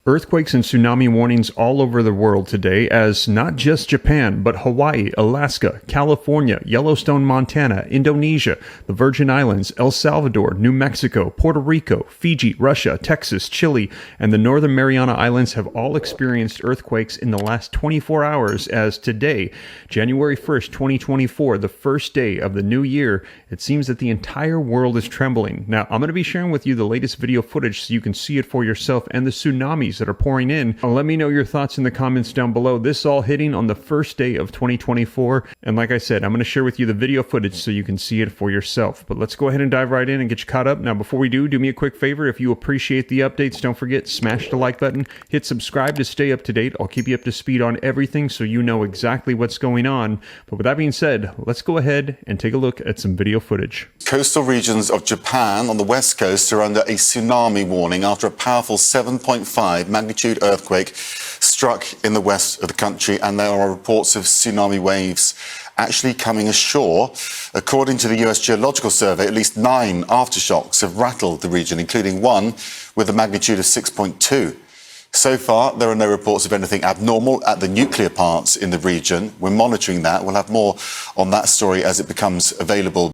Earthquakes and tsunami warnings all over the world today, as not just Japan, but Hawaii, Alaska, California, Yellowstone, Montana, Indonesia, the Virgin Islands, El Salvador, New Mexico, Puerto Rico, Fiji, Russia, Texas, Chile, and the Northern Mariana Islands have all experienced earthquakes in the last 24 hours, as today, January 1st, 2024, the first day of the new year, it seems that the entire world is trembling. Now, I'm going to be sharing with you the latest video footage so you can see it for yourself and the tsunamis that are pouring in. Let me know your thoughts in the comments down below. This all hitting on the first day of 2024. And like I said, I'm going to share with you the video footage so you can see it for yourself. But let's go ahead and dive right in and get you caught up. Now, before we do me a quick favor. If you appreciate the updates, don't forget, smash the like button, hit subscribe to stay up to date. I'll keep you up to speed on everything so you know exactly what's going on. But with that being said, let's go ahead and take a look at some video footage. Coastal regions of Japan on the west coast are under a tsunami warning after a powerful 7.5 magnitude earthquake struck in the west of the country, and there are reports of tsunami waves actually coming ashore. According to the US Geological Survey, at least 9 aftershocks have rattled the region, including one with a magnitude of 6.2. So far, there are no reports of anything abnormal at the nuclear plants in the region. We're monitoring that. We'll have more on that story as it becomes available.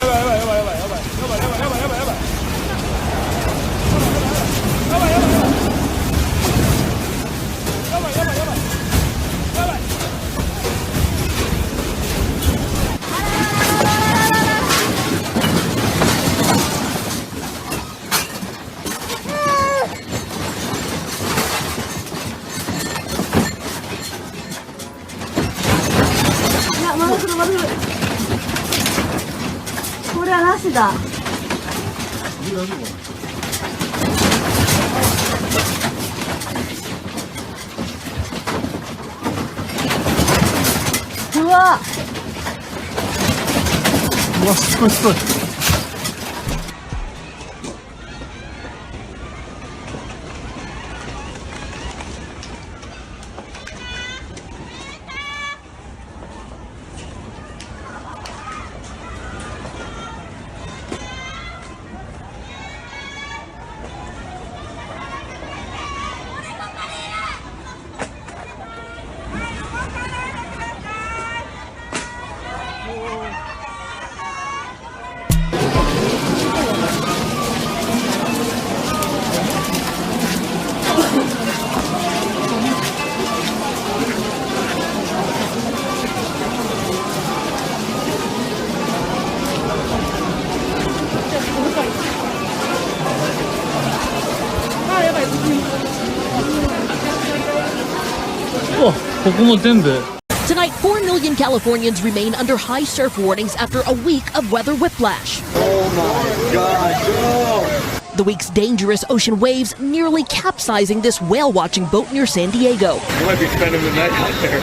Tonight, 4 million Californians remain under high surf warnings after a week of weather whiplash. Oh my God! The week's dangerous ocean waves nearly capsizing this whale-watching boat near San Diego. You might be spending the night out there.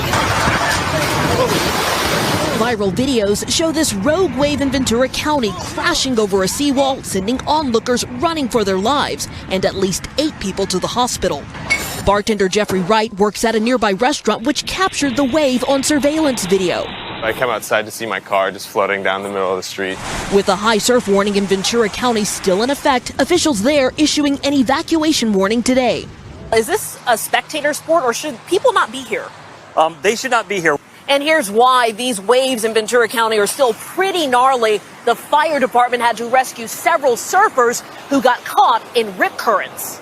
Viral videos show this rogue wave in Ventura County crashing over a seawall, sending onlookers running for their lives, and at least 8 people to the hospital. Bartender Jeffrey Wright works at a nearby restaurant which captured the wave on surveillance video. I come outside to see my car just floating down the middle of the street. With a high surf warning in Ventura County still in effect, officials there issuing an evacuation warning today. Is this a spectator sport, or should people not be here? They should not be here. And here's why. These waves in Ventura County are still pretty gnarly. The fire department had to rescue several surfers who got caught in rip currents.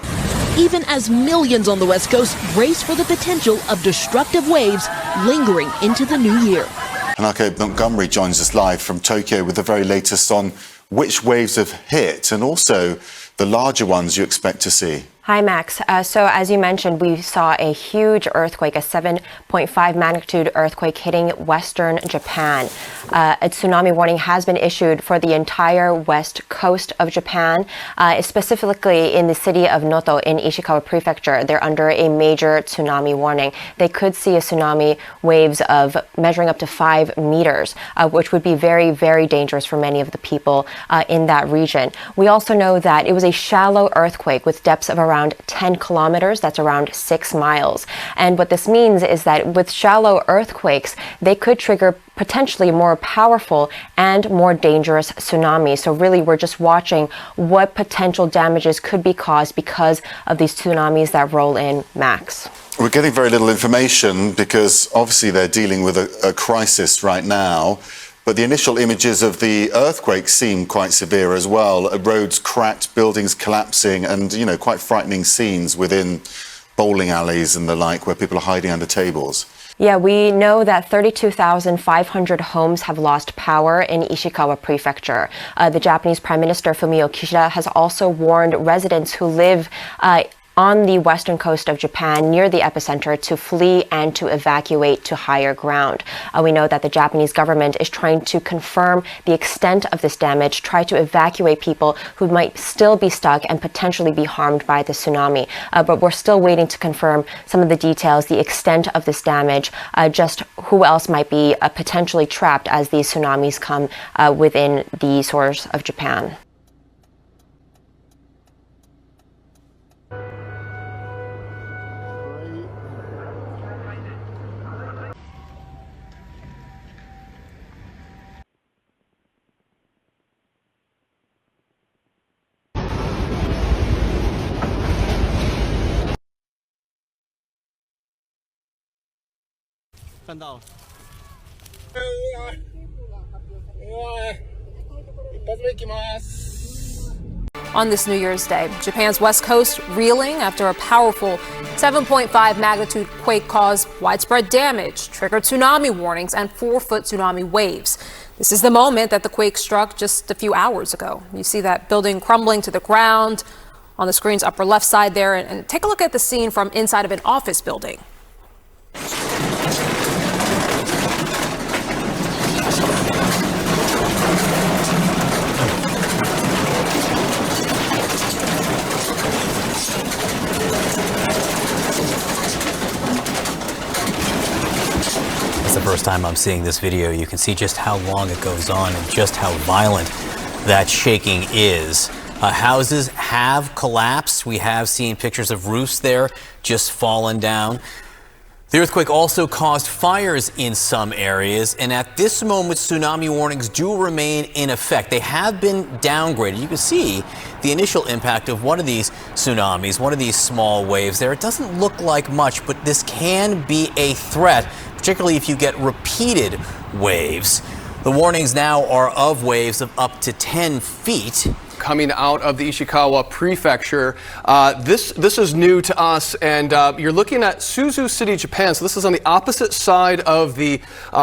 Even as millions on the West Coast brace for the potential of destructive waves lingering into the new year. Hanako Montgomery joins us live from Tokyo with the very latest on which waves have hit and also the larger ones you expect to see. Hi, Max. So as you mentioned, we saw a huge earthquake, a 7.5 magnitude earthquake hitting western Japan. A tsunami warning has been issued for the entire west coast of Japan, specifically in the city of Noto in Ishikawa Prefecture. They're under a major tsunami warning. They could see a tsunami waves of measuring up to 5 meters, which would be very, very dangerous for many of the people in that region. We also know that it was a shallow earthquake with depths of around around 10 kilometers. That's around 6 miles. And what this means is that with shallow earthquakes, they could trigger potentially more powerful and more dangerous tsunamis. So really, we're just watching what potential damages could be caused because of these tsunamis that roll in, Max. We're getting very little information because obviously they're dealing with a crisis right now. But the initial images of the earthquake seem quite severe as well. Roads cracked, buildings collapsing, and, you know, quite frightening scenes within bowling alleys and the like where people are hiding under tables. Yeah, we know that 32,500 homes have lost power in Ishikawa Prefecture. The Japanese Prime Minister Fumio Kishida has also warned residents who live on the western coast of Japan near the epicenter to flee and to evacuate to higher ground. We know that the Japanese government is trying to confirm the extent of this damage, try to evacuate people who might still be stuck and potentially be harmed by the tsunami. But we're still waiting to confirm some of the details, the extent of this damage, just who else might be potentially trapped as these tsunamis come within the shores of Japan. On this New Year's Day, Japan's west coast reeling after a powerful 7.5 magnitude quake caused widespread damage, triggered tsunami warnings and 4-foot tsunami waves. This is the moment that the quake struck just a few hours ago. You see that building crumbling to the ground on the screen's upper left side there, and take a look at the scene from inside of an office building. It's the first time I'm seeing this video. You can see just how long it goes on and just how violent that shaking is. Houses have collapsed. We have seen pictures of roofs there just fallen down. The earthquake also caused fires in some areas, and at this moment, tsunami warnings do remain in effect. They have been downgraded. You can see the initial impact of one of these tsunamis, one of these small waves there. It doesn't look like much, but this can be a threat, particularly if you get repeated waves. The warnings now are of waves of up to 10 feet. Coming out of the Ishikawa Prefecture. This is new to us, and you're looking at Suzu City, Japan. So this is on the opposite side of the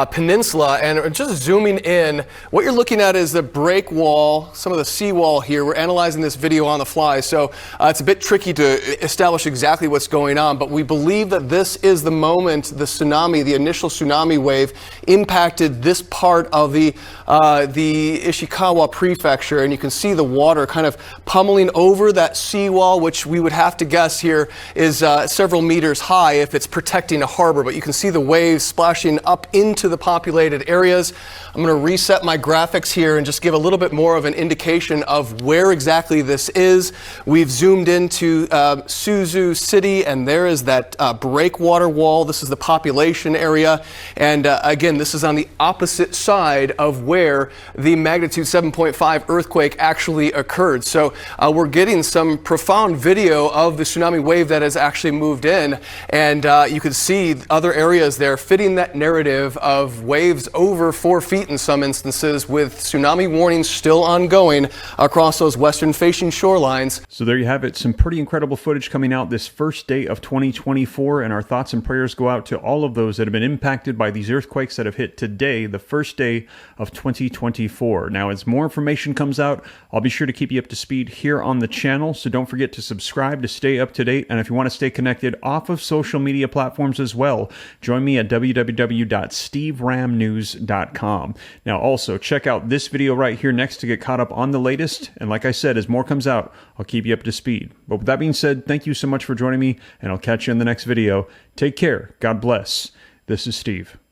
peninsula, and just zooming in, what you're looking at is the break wall, some of the seawall here. We're analyzing this video on the fly, so it's a bit tricky to establish exactly what's going on, but we believe that this is the moment the tsunami, the initial tsunami wave, impacted this part of the Ishikawa Prefecture, and you can see the water kind of pummeling over that seawall, which we would have to guess here is several meters high if it's protecting a harbor. But you can see the waves splashing up into the populated areas. I'm going to reset my graphics here and just give a little bit more of an indication of where exactly this is. We've zoomed into Suzu City, and there is that breakwater wall. This is the population area. And again, this is on the opposite side of where the magnitude 7.5 earthquake actually occurred. So we're getting some profound video of the tsunami wave that has actually moved in, and you can see other areas there fitting that narrative of waves over 4 feet in some instances, with tsunami warnings still ongoing across those western facing shorelines. So there you have it, some pretty incredible footage coming out this first day of 2024, and our thoughts and prayers go out to all of those that have been impacted by these earthquakes that have hit today, the first day of 2024. Now, as more information comes out, I'll be sure to keep you up to speed here on the channel, so don't forget to subscribe to stay up to date. And if you want to stay connected off of social media platforms as well, join me at www.steveramnews.com. Now also check out this video right here next to get caught up on the latest, and like I said, as more comes out, I'll keep you up to speed. But with that being said, thank you so much for joining me, and I'll catch you in the next video. Take care, God bless. This is Steve.